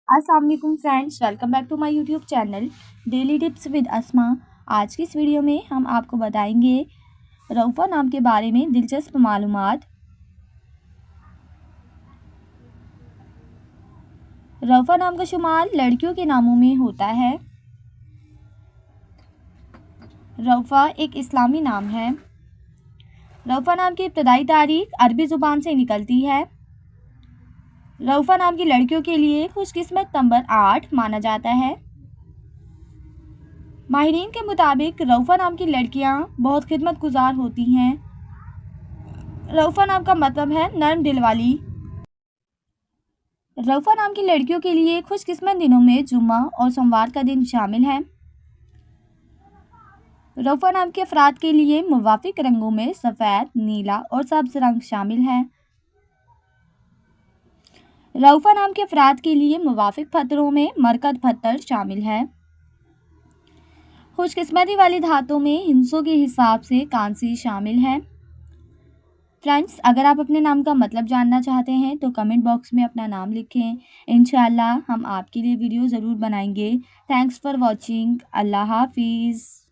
अस्सलाम वालेकुम friends, welcome back to my YouTube channel daily tips with Asma. आज की इस वीडियो में हम आपको बताएंगे रऊफ़ा नाम के बारे में दिलचस्प मालूमात। रऊफ़ा नाम का शुमार लड़कियों के नामों में होता है। रऊफ़ा एक इस्लामी नाम है। रऊफ़ा नाम की इब्तदाई तारीख अरबी ज़ुबान से निकलती है। रऊफ़ा नाम की लड़कियों के लिए खुशकिस्मत नंबर 8 माना जाता है। माहिरीन के मुताबिक रऊफ़ा नाम की लड़कियां बहुत खिदमतगुजार होती हैं। रऊफ़ा नाम का मतलब है नर्म दिल वाली। रऊफ़ा नाम की लड़कियों के लिए खुशकिस्मत दिनों में जुम्मा और सोमवार का दिन शामिल है। रऊफ़ा नाम के अफराद के लिए मुवाफिक रंगों में सफ़ेद, नीला और सब्ज़ रंग शामिल है। रऊफ़ा नाम के अफराद के लिए मुवाफिक पत्थरों में मरकत पत्थर शामिल है। खुशकिस्मती वाली धातों में हिंसों के हिसाब से कांसी शामिल है। फ्रेंड्स, अगर आप अपने नाम का मतलब जानना चाहते हैं तो कमेंट बॉक्स में अपना नाम लिखें। इंशाअल्लाह हम आपके लिए वीडियो ज़रूर बनाएंगे। Thanks for watching. अल्लाह हाफिज़।